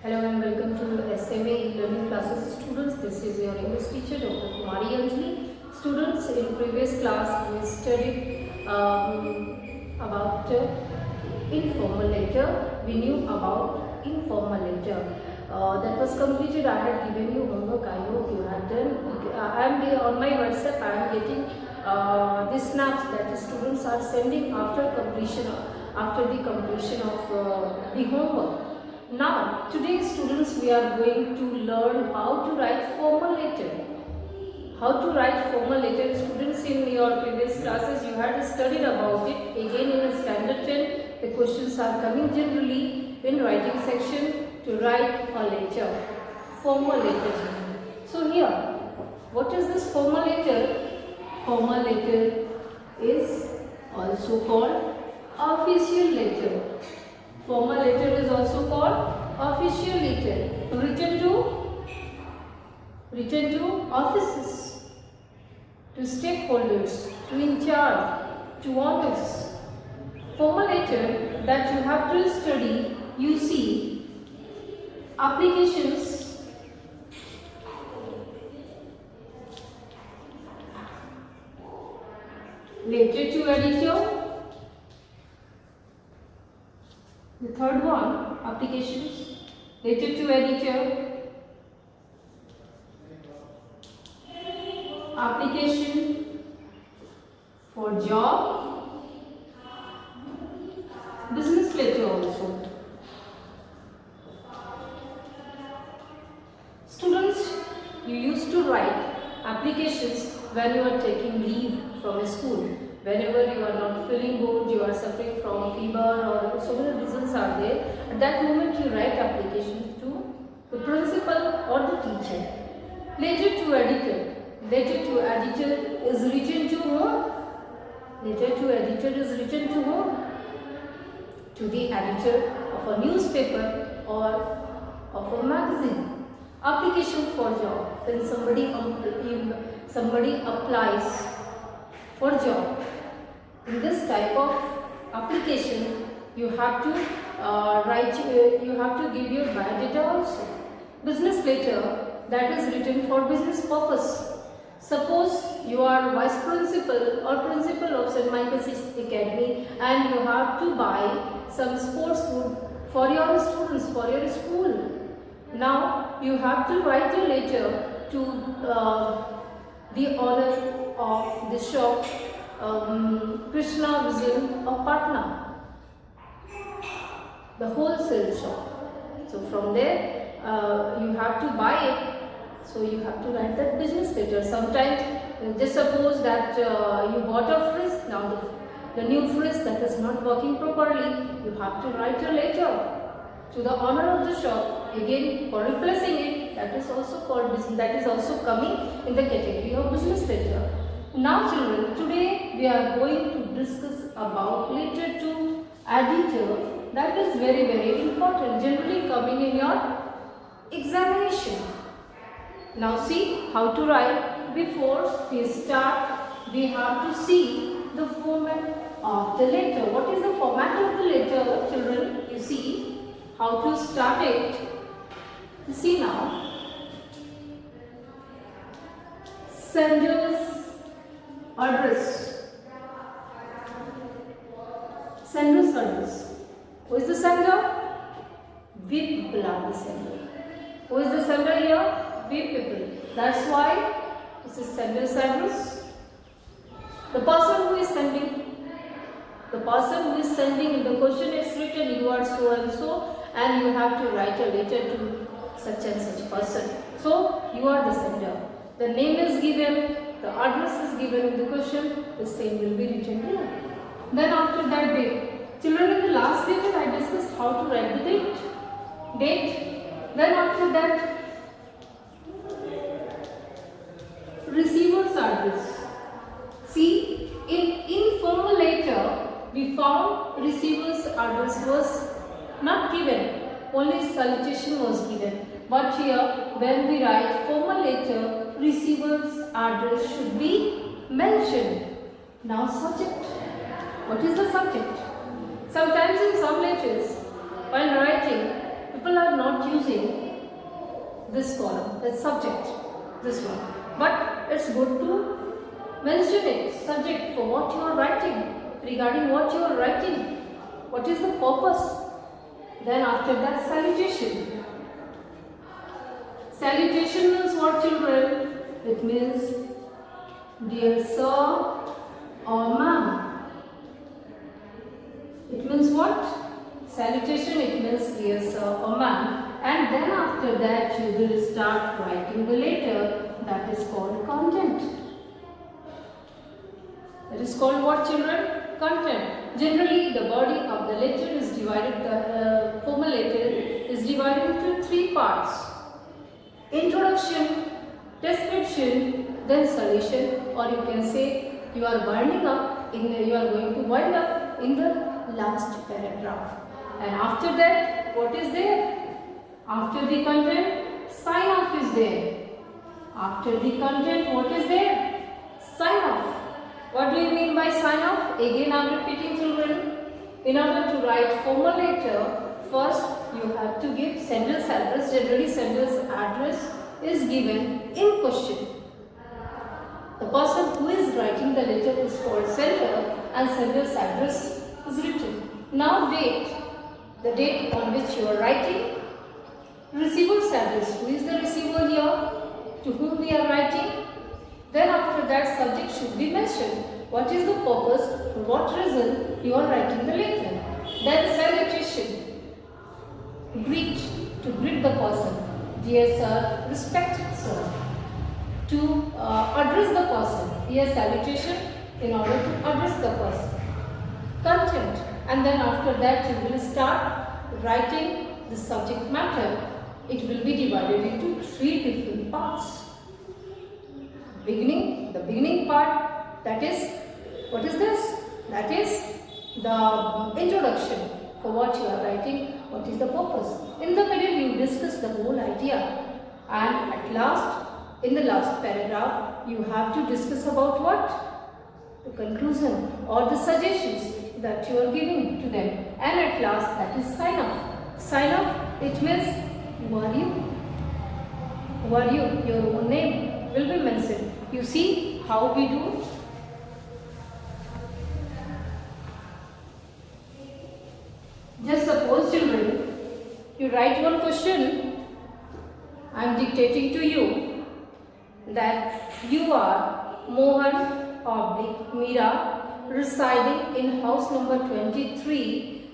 Hello and welcome to SMA e-learning classes students. This is your English teacher Dr. Kumari Anjali. Students, in previous class we studied about informal letter. We knew about informal letter. That was completed. I had given you homework. I hope you had done. I am on my WhatsApp. I am getting the snaps that the students are sending after the completion of the homework. Now, today students, we are going to learn how to write formal letter. How to write formal letter. Students, in your previous classes you had studied about it. Again in standard 10, the questions are coming generally in writing section to write a letter. Formal letter. So here, what is this formal letter? Formal letter is also called official letter. Formal letter is also called official letter, written to offices, to stakeholders, to in charge, to owners. Formal letter that you have to study, you see applications, letter to editor. The third one, applications, letter to editor, application for job, business letter also. Students, you used to write applications when you are taking leave from a school. Whenever you are not feeling good, you are suffering from fever or so many reasons are there. At that moment you write application to the principal or the teacher. Letter to editor. Letter to editor is written to whom? Letter to editor is written to whom? To the editor of a newspaper or of a magazine. Application for job. When somebody applies for job. In this type of application, you have to you have to give your biodata also. Business letter, that is written for business purpose. Suppose you are vice principal or principal of St. Michael's Academy and you have to buy some sports food for your students, for your school. Now you have to write a letter to the owner of the shop, Krishna Vision of Patna, the wholesale shop. So from there you have to buy it. So you have to write that business letter. Sometimes, just suppose that you bought a fridge. Now the new fridge that is not working properly, you have to write a letter to the owner of the shop again for replacing it. That is also called business. That is also coming in the category of business letter. Now children, today we are going to discuss about letter to editor. That is very important, generally coming in your examination. Now see how to write. Before we start, we have to see the format of the letter. What is the format of the letter, children? You see how to start it. You see now. Sender's address. Sender's address. Who is the sender? We people are the sender. Who is the sender here? We people. That's why this is sender's address. The person who is sending. The person who is sending, in the question is written, you are so and so, and you have to write a letter to such and such person. So you are the sender. The name is given. The address is given in the question, the same will be written here. Then after that date. Children, in the last lecture I discussed how to write the date. Then after that, receiver's address. See, in informal letter, we found receiver's address was not given, only salutation was given. But here, when we write formal letter, receiver's address should be mentioned. Now subject. What is the subject? Sometimes in some letters, while writing, people are not using this column, the subject, this one. But it's good to mention it, subject for what you are writing, regarding what you are writing, what is the purpose. Then after that, salutation. Salutation means what, children? It means dear sir or ma'am. It means what? Salutation, it means dear sir or ma'am. And then after that you will start writing the letter, that is called content. That is called what, children? Content. Generally the body of the letter is divided, the formal letter is divided into three parts. Introduction, description, then solution, or you can say you are winding up you are going to wind up in the last paragraph. And after that, what is there? After the content, sign off is there. After the content, what is there? Sign off. What do you mean by sign off? Again I am repeating, children. In order to write formal letter, first you have to give sender's address. Generally sender's address is given in question. The person who is writing the letter is called sender and sender's address is written. Now date, the date on which you are writing. Receiver's address, who is the receiver here, to whom we are writing. Then after that, subject should be mentioned. What is the purpose, for what reason you are writing the letter. Then salutation, greet, to greet the person. Dear sir, respected sir. To address the person, here salutation in order to address the person. Content, and then after that you will start writing the subject matter. It will be divided into three different parts. Beginning, the beginning part, that is, what is this? That is the introduction, for what you are writing, what is the purpose. In the middle you discuss the whole idea, and at last, in the last paragraph, you have to discuss about what? The conclusion or the suggestions that you are giving to them. And at last, that is sign off. Sign off, it means who are you? Who are you? Your own name will be mentioned. You see how we do? Just suppose, children, you write one question. I am dictating to you that you are Mohan oblique Meera, residing in house number 23,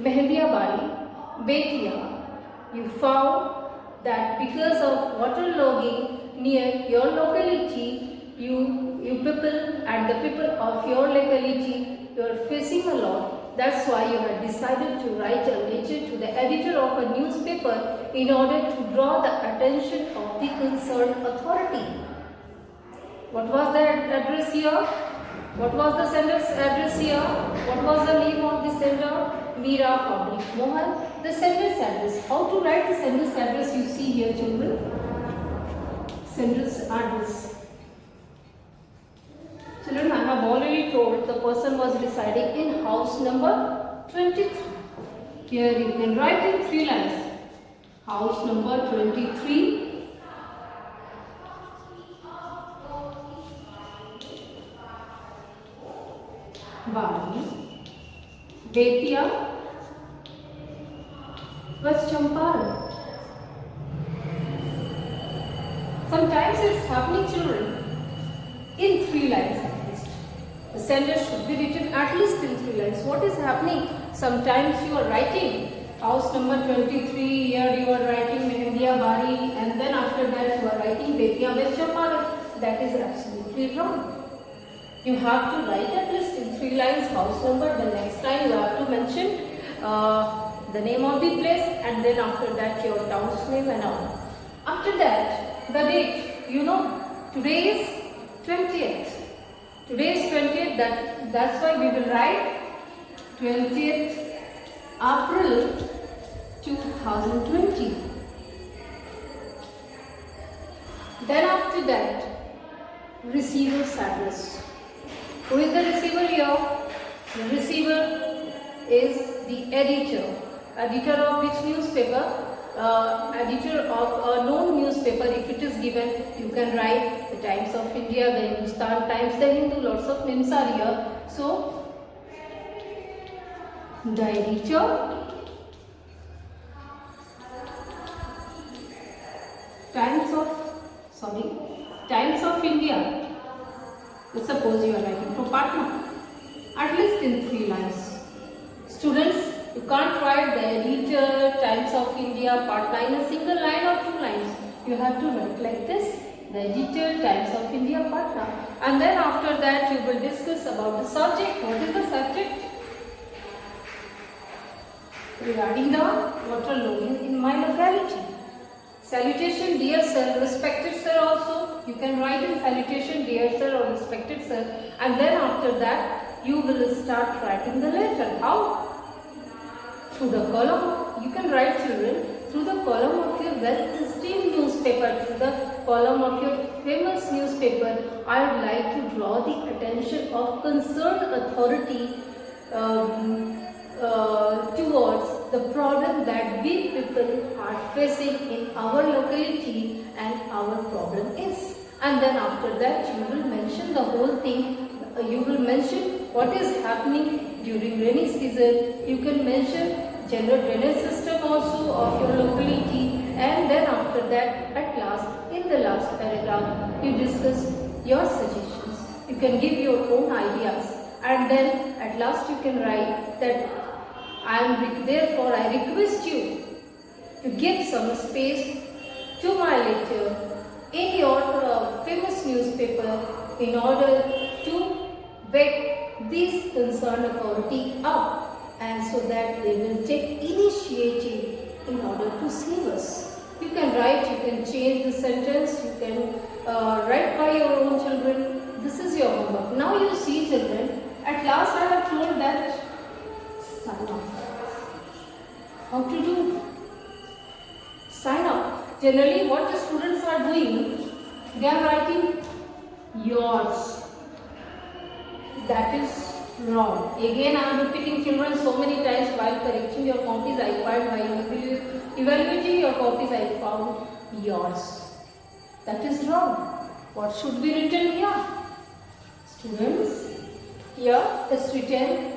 Mehendiabari, Betia. You found that because of waterlogging near your locality, you people and the people of your locality, you are facing a lot. That's why you have decided to write a letter to the editor of a newspaper in order to draw the attention of the concerned authority. What was the address here? What was the sender's address here? What was the name of the sender? Meera oblique Mohan. The sender's address. How to write the sender's address? You see here, children. Sender's address. Children, I have already told the person was residing in house number 23. Here you can write in 3 lines. House number 23. Bari, Betia, West Champaran. Sometimes it's happening, children, in 3 lines at least. The sender should be written at least in 3 lines. What is happening? Sometimes you are writing house number 23, here you are writing Mehendiabari, and then after that you are writing Betia, West Champaran. That is absolutely wrong. You have to write at least in 3 lines house number. The next line you have to mention the name of the place, and then after that your town's name and all. After that, the date. You know, today is 20th. Today is 20th. That's why we will write 20th April 2020. Then after that, receiver's address. Who is the receiver here? The receiver is the editor. editor of which newspaper? Editor of a known newspaper. If it is given, you can write the Times of India, the Hindustan Times, the Hindu. Lots of names are here. So, the editor, Times of India. Let's suppose you are writing for Patna, at least in 3 lines. Students, you can't write the editor, Times of India, Patna in a single line or 2 lines. You have to write like this: the editor, Times of India, Patna. And then after that you will discuss about the subject. What is the subject? Regarding the water logging in my locality. Salutation, dear sir, respected sir also. You can write in salutation, dear sir or respected sir. And then after that you will start writing the letter. How? Through the column. You can write, children, through the column of your well-esteemed newspaper, through the column of your famous newspaper. I would like to draw the attention of concerned authority towards the problem that we people are facing in our locality, and our problem is. And then after that you will mention the whole thing. You will mention what is happening during rainy season. You can mention general drainage system also of your locality, and then after that at last, in the last paragraph, you discuss your suggestions. You can give your own ideas, and then at last you can write that therefore I request you to give some space to my letter in your famous newspaper in order to wake this concerned authority up, and so that they will take initiative in order to save us. You can write, you can change the sentence, you can write by your own, children. This is your homework. Now you see, children, at last I have told that sign off. How to do? Sign off. Generally what the students are doing, they are writing yours. That is wrong. Again I am repeating, children, so many times while correcting your copies I find, while evaluating your copies I found yours. That is wrong. What should be written here? Students, here is written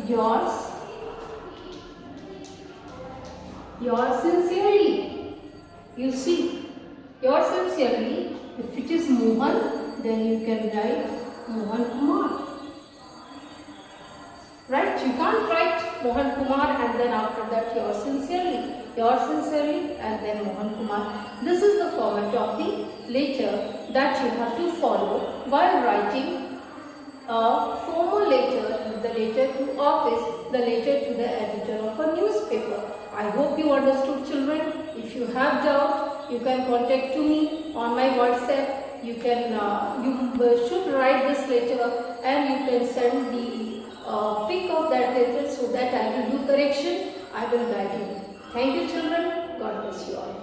yours. Yours sincerely. You see, yours sincerely. If it is Mohan, then you can write Mohan Kumar. Right? You can't write Mohan Kumar and then after that yours sincerely. Yours sincerely and then Mohan Kumar. This is the format of the letter that you have to follow while writing a formal letter, the letter to office, the letter to the editor of a newspaper. I hope you understood, children. If you have doubt, you can contact to me on my WhatsApp. You can you should write this letter and you can send the pic of that letter so that I will do correction. I will guide you. Thank you, children. God bless you all.